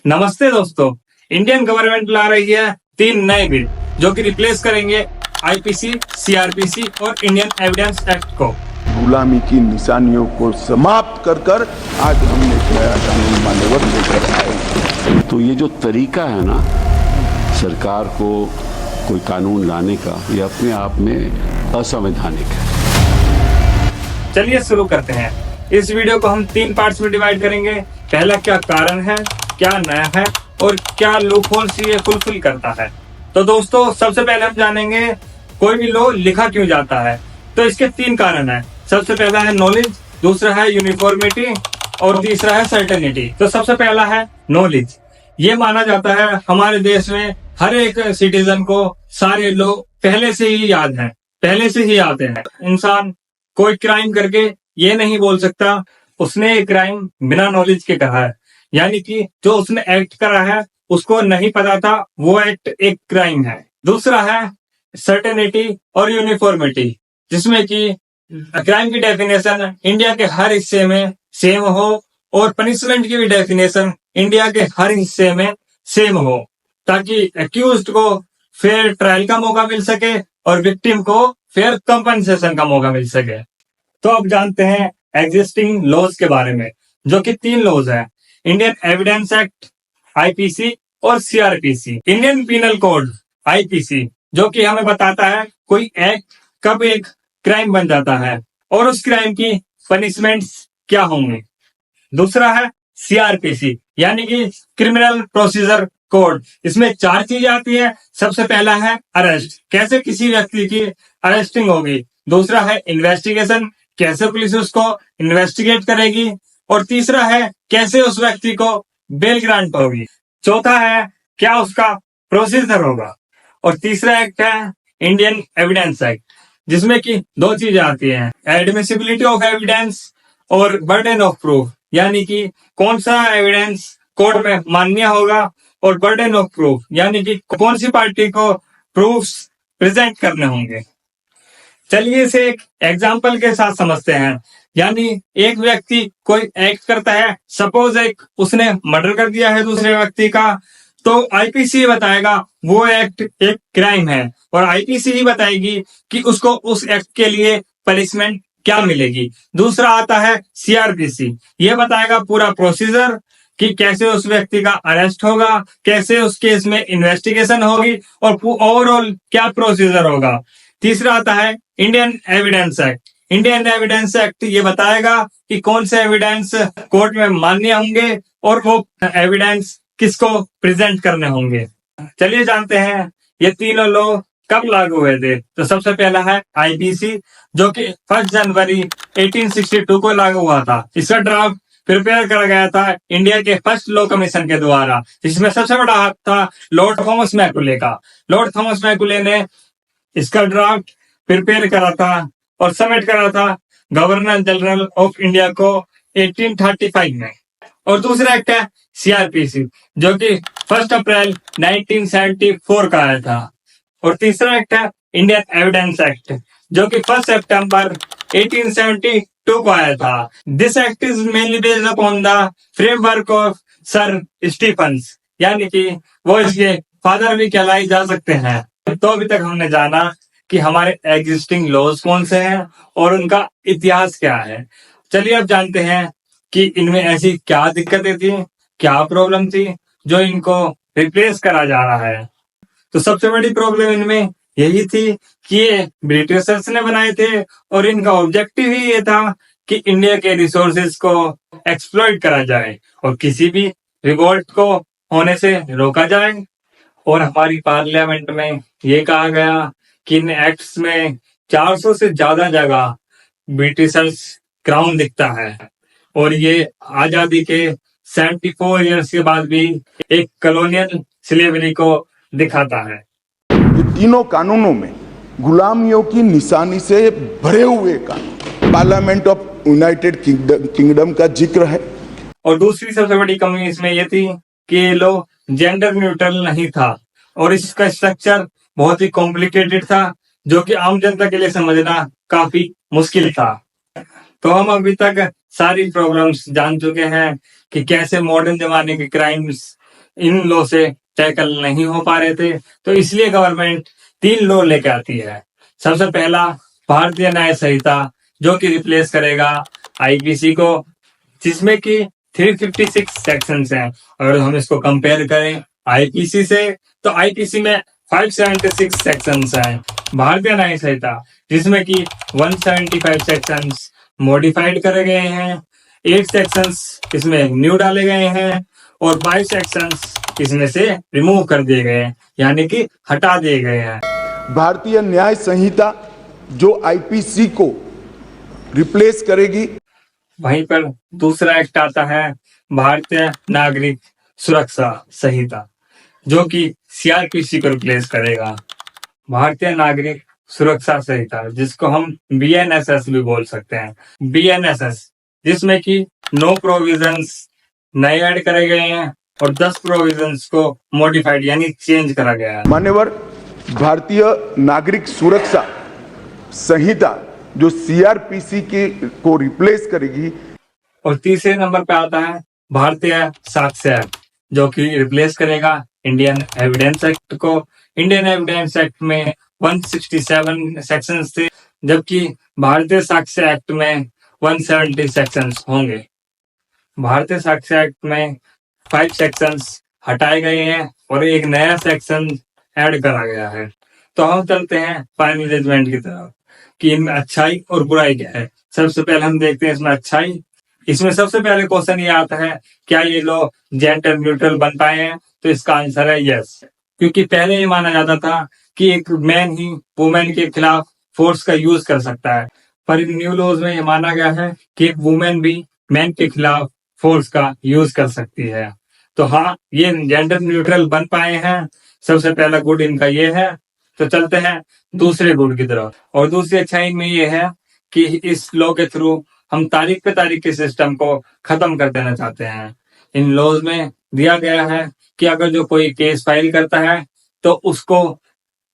नमस्ते दोस्तों। Indian government ला रही है 3 नए बिल जो कि रिप्लेस करेंगे आईपीसी, सीआरपीसी और इंडियन एविडेंस एक्ट को। गुलामी की निशानियों को समाप्त कर कर आज हमने एक नया कानून मान्यवर लेकर आए। तो ये जो तरीका है ना सरकार को कोई कानून लाने का, ये अपने आप में असंवैधानिक है। चलिए शुरू करते हैं। इस वीडियो को हम 3 पार्ट्स में डिवाइड करेंगे। पहला, क्या कारण है, क्या नया है और क्या लूपहोल्स ये फुलफिल करता है। तो दोस्तों, सबसे पहले हम जानेंगे कोई भी लॉ लिखा क्यों जाता है। तो इसके 3 कारण हैं। सबसे पहला है नॉलेज, दूसरा है यूनिफॉर्मिटी और तीसरा है सर्टेनिटी। तो सबसे पहला है नॉलेज। ये माना जाता है हमारे देश में हर एक सिटीजन को सारे लोग पहले से ही याद हैं, पहले से ही आते हैं। इंसान कोई क्राइम करके ये नहीं बोल सकता उसने ये क्राइम बिना नॉलेज के कहा है, यानी कि जो उसने एक्ट करा है उसको नहीं पता था वो एक्ट एक क्राइम है। दूसरा है सर्टेनिटी और यूनिफॉर्मिटी, जिसमें कि क्राइम की डेफिनेशन इंडिया के हर हिस्से में सेम हो और पनिशमेंट की भी डेफिनेशन इंडिया के हर हिस्से में सेम हो, ताकि एक्यूज्ड को फेयर ट्रायल का मौका मिल सके और विक्टिम को फेयर कंपनसेशन का मौका मिल सके। तो अब जानते हैं एग्जिस्टिंग लॉज के बारे में, जो कि 3 लॉज हैं। इंडियन एविडेंस एक्ट आईपीसी और CrPC. Indian penal code IPC जो कि हमें बताता है कोई एक्ट कब एक क्राइम बन जाता है और उस क्राइम की पनिशमेंट्स क्या होंगी। दूसरा है सीआरपीसी यानी कि क्रिमिनल प्रोसीजर कोड। इसमें 4 चीजें आती है। सबसे पहला है अरेस्ट, कैसे किसी व्यक्ति की अरेस्टिंग होगी। दूसरा है इन्वेस्टिगेशन, कैसे पुलिस उसको इन्वेस्टिगेट करेगी। और तीसरा है कैसे उस व्यक्ति को बेल ग्रांट होगी। चौथा है क्या उसका प्रोसीजर होगा। और तीसरा एक्ट है इंडियन एविडेंस एक्ट, जिसमें कि 2 चीजें आती हैं, एडमिसिबिलिटी ऑफ एविडेंस और बर्डन ऑफ प्रूफ, यानी कि कौन सा एविडेंस कोर्ट में मान्य होगा, और बर्डन ऑफ प्रूफ यानी कि कौन सी पार्टी को प्रूफ्स प्रेजेंट करने होंगे। चलिए इसे एक एग्जाम्पल के साथ समझते हैं। यानी एक व्यक्ति कोई एक्ट करता है, सपोज उसने मर्डर कर दिया है दूसरे व्यक्ति का, तो आईपीसी बताएगा वो एक्ट एक क्राइम है और आईपीसी ही बताएगी कि उसको उस एक्ट के लिए पनिशमेंट क्या मिलेगी। दूसरा आता है सीआरपीसी, ये बताएगा पूरा प्रोसीजर कि कैसे उस व्यक्ति का अरेस्ट होगा, कैसे उस केस में इन्वेस्टिगेशन होगी और ओवरऑल क्या प्रोसीजर होगा। तीसरा आता है Indian evidence act. Indian evidence act ये बताएगा कि कौन से एविडेंस कोर्ट में मान्य होंगे और वो एविडेंस किसको प्रेजेंट करने होंगे। चलिए जानते हैं ये तीनों लॉ कब लागू हुए थे। तो सबसे पहला है आईपीसी, जो कि 1 जनवरी 1862 को लागू हुआ था। इसका ड्राफ्ट प्रिपेयर करा गया था इंडिया के फर्स्ट लॉ कमीशन के द्वारा, जिसमें सबसे बड़ा हाथ था लॉर्ड थॉमस मैकुले का। लॉर्ड थॉमस मैकुले ने इसका ड्राफ्ट प्रिपेयर करा था और सबमिट करा था गवर्नर जनरल ऑफ इंडिया को 1835 में। और दूसरा एक्ट है सीआरपीसी, जो कि 1 अप्रैल 1974 का आया था। और तीसरा एक्ट है इंडियन एविडेंस एक्ट, जो कि 1 सितंबर 1872 को आया था। This act is mainly based upon the framework of sir Stephens, यानी कि वो इसके फादर भी कहलाई जा सकते हैं। तो अभी तक हमने जाना कि हमारे एग्जिस्टिंग लॉज कौन से हैं और उनका इतिहास क्या है। चलिए अब जानते हैं कि इनमें ऐसी क्या दिक्कतें थी, क्या प्रॉब्लम थी जो इनको रिप्लेस करा जा रहा है। तो सबसे बड़ी प्रॉब्लम इनमें यही थी कि ये ब्रिटिशर्स ने बनाए थे और इनका ऑब्जेक्टिव ही ये था कि इंडिया के रिसोर्सेज को एक्सप्लॉइट करा जाए और किसी भी रिवोल्ट को होने से रोका जाए। और हमारी पार्लियामेंट में ये कहा गया कि इन एक्ट्स में 400 से ज्यादा जगह ब्रिटिशर्स क्राउन दिखता है और ये आजादी के 74 ईयर्स के बाद भी एक कॉलोनियल स्लेवरी को दिखाता है। ये तीनों कानूनों में गुलामियों की निशानी से भरे हुए कानून, पार्लियामेंट ऑफ यूनाइटेड किंगडम का जिक्र है। और दूसरी सबसे बड़ी कमी इसमें यह थी कि ये लो जेंडर न्यूट्रल नहीं था और इसका स्ट्रक्चर बहुत ही कॉम्प्लिकेटेड था, जो कि आम जनता के लिए समझना काफी मुश्किल था। तो हम अभी तक सारी प्रॉब्लम्स जान चुके हैं कि कैसे मॉडर्न जमाने के क्राइम्स इन लॉ से टैकल नहीं हो पा रहे थे, तो इसलिए गवर्नमेंट 3 लॉ लेके आती है। सबसे पहला भारतीय न्याय संहिता, जो कि रिप्लेस करेगा आईपीसी को, जिसमें कि 356 सेक्शंस हैं। अगर हम इसको कंपेयर करें आईपीसी से, तो आईपीसी में 576 सेक्शंस हैं। भारतीय न्याय संहिता जिसमें कि 175 सेक्शंस मॉडिफाइड करे गए हैं, 8 सेक्शंस इसमें न्यू डाले गए हैं और 22 सेक्शंस इसमें से रिमूव कर दिए गए हैं, यानी कि हटा दिए गए हैं। भारतीय न्याय संहिता जो आईपीसी को रिप्लेस करेगी। वहीं पर दूसरा एक्ट आता है भारतीय नागरिक सुरक्षा संहिता, जो कि सीआरपीसी को रिप्लेस करेगा। भारतीय नागरिक सुरक्षा संहिता, जिसको हम बीएनएसएस भी बोल सकते हैं, बीएनएसएस, जिसमें कि 9 प्रोविजंस नए ऐड करे गए हैं और 10 प्रोविजंस को मॉडिफाइड यानी चेंज करा गया है। मान्यवर, भारतीय नागरिक सुरक्षा संहिता जो सीआरपीसी के को रिप्लेस करेगी। और तीसरे नंबर पे आता है भारतीय साक्ष्य एक्ट, जो कि रिप्लेस करेगा इंडियन एविडेंस एक्ट को। इंडियन एविडेंस एक्ट में 167 सेक्शंस थे, जबकि भारतीय साक्ष्य एक्ट में 170 सेक्शंस होंगे। भारतीय साक्ष्य एक्ट में 5 सेक्शंस हटाए गए हैं और एक नया सेक्शन ऐड करा गया है। तो हम चलते हैं फाइनल जजमेंट की तरफ कि इनमें अच्छाई और बुराई क्या है। सबसे पहले हम देखते हैं इसमें अच्छाई। इसमें सबसे पहले क्वेश्चन ये आता है, क्या ये लॉ जेंडर न्यूट्रल बन पाए हैं? तो इसका आंसर है यस, क्योंकि पहले ये माना जाता था कि एक मैन ही वुमेन के खिलाफ फोर्स का यूज कर सकता है, पर इन न्यू लॉज में ये माना गया है कि एक वुमेन भी मैन के खिलाफ फोर्स का यूज कर सकती है। तो हाँ, ये जेंडर न्यूट्रल बन पाए हैं। सबसे पहला गुड इनका ये है। तो चलते हैं दूसरे गुड की तरफ। और दूसरी अच्छाई में ये है कि इस लॉ के थ्रू हम तारीख पे तारीख के सिस्टम को खत्म कर देना चाहते हैं। इन लॉज में दिया गया है कि अगर जो कोई केस फाइल करता है तो उसको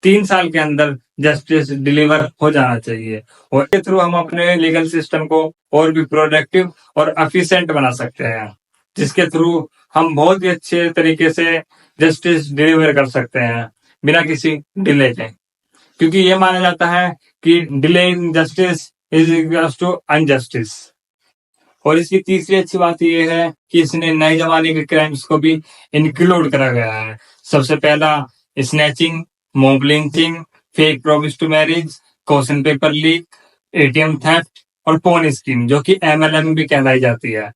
3 साल के अंदर जस्टिस डिलीवर हो जाना चाहिए, और इसके थ्रू हम अपने लीगल सिस्टम को और भी प्रोडक्टिव और एफिशिएंट बना सकते हैं, जिसके थ्रू हम बहुत ही अच्छे तरीके से जस्टिस डिलीवर कर सकते हैं बिना किसी डिले के, क्योंकि ये माना जाता है कि delay in justice is equals to unjustice. और इसकी तीसरी अच्छी बात यह है कि इसने नए जमाने के क्राइम्स को भी इंक्लूड करा गया है। सबसे पहला snatching, mob lynching, fake promise to marriage, question paper leak, ATM theft और पोन स्कीम, जो कि एमएलएम भी कहलाई जाती है।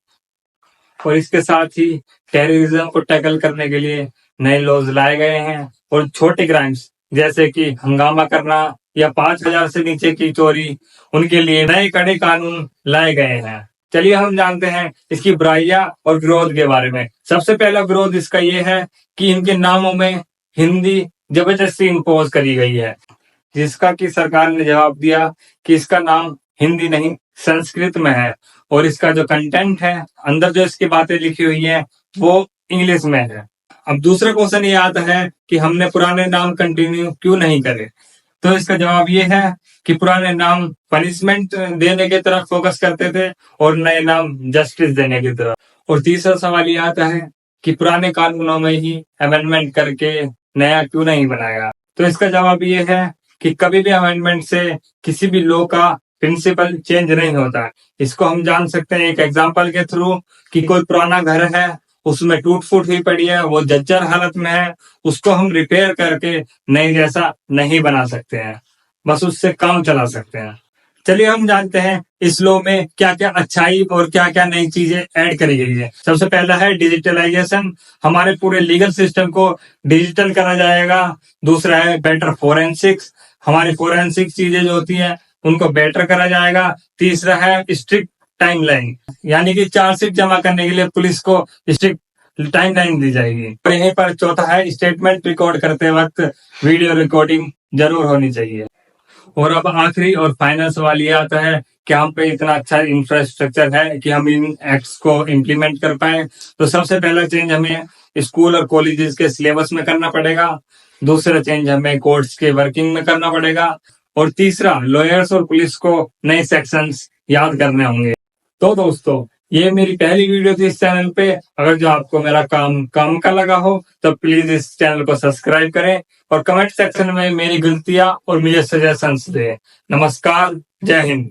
और इसके साथ ही टेररिज्म को टैकल करने के लिए नए लॉज लाए गए हैं, और छोटे क्राइम्स जैसे कि हंगामा करना या 5,000 से नीचे की चोरी, उनके लिए नए कड़े कानून लाए गए हैं। चलिए हम जानते हैं इसकी बुराइयां और विरोध के बारे में। सबसे पहला विरोध इसका ये है कि इनके नामों में हिंदी जबरदस्ती इम्पोज करी गई है, जिसका कि सरकार ने जवाब दिया कि इसका नाम हिंदी नहीं संस्कृत में है, और इसका जो कंटेंट है, अंदर जो इसकी बातें लिखी हुई है, वो इंग्लिश में है। अब दूसरा क्वेश्चन ये आता है कि हमने पुराने नाम कंटिन्यू क्यों नहीं करे? तो इसका जवाब ये है कि पुराने नाम पनिशमेंट देने की तरफ फोकस करते थे और नए नाम जस्टिस देने की तरफ। और तीसरा सवाल ये आता है कि पुराने कानूनों में ही अमेंडमेंट करके नया क्यों नहीं बनाया? तो इसका जवाब ये है कि कभी भी अमेंडमेंट से किसी भी लॉ का प्रिंसिपल चेंज नहीं होता है। इसको हम जान सकते हैं एक एग्जांपल के थ्रू कि कोई पुराना घर है, उसमें टूट फूट हुई पड़ी है, वो जर्जर हालत में है, उसको हम रिपेयर करके नए जैसा नहीं बना सकते हैं, बस उससे काम चला सकते हैं। चलिए हम जानते हैं इस लॉ में क्या क्या अच्छाई और क्या क्या नई चीजें ऐड करी गई है। सबसे पहला है डिजिटलाइजेशन, हमारे पूरे लीगल सिस्टम को डिजिटल करा जाएगा। दूसरा है बेटर फोरेंसिक्स, हमारी फोरेंसिक चीजें जो होती है उनको बेटर करा जाएगा। तीसरा है स्ट्रिक्ट टाइमलाइन, यानी कि चार्जशीट जमा करने के लिए पुलिस को स्ट्रिक्ट टाइमलाइन दी जाएगी। और यहीं पर चौथा है स्टेटमेंट रिकॉर्ड करते वक्त वीडियो रिकॉर्डिंग जरूर होनी चाहिए। और अब आखिरी और फाइनल सवाल ये आता है कि हम पे इतना अच्छा इंफ्रास्ट्रक्चर है कि हम इन एक्ट्स को इम्प्लीमेंट कर पाए। तो सबसे पहला चेंज हमें स्कूल और कॉलेजेस के सिलेबस में करना पड़ेगा। दूसरा चेंज हमें कोर्ट्स के वर्किंग में करना पड़ेगा। और तीसरा, लॉयर्स और पुलिस को नए सेक्शंस याद करने होंगे। तो दोस्तों, ये मेरी पहली वीडियो थी इस चैनल पे। अगर जो आपको मेरा काम का लगा हो तो प्लीज इस चैनल को सब्सक्राइब करें और कमेंट सेक्शन में मेरी गलतियां और मुझे सजेशंस दें। नमस्कार, जय हिंद।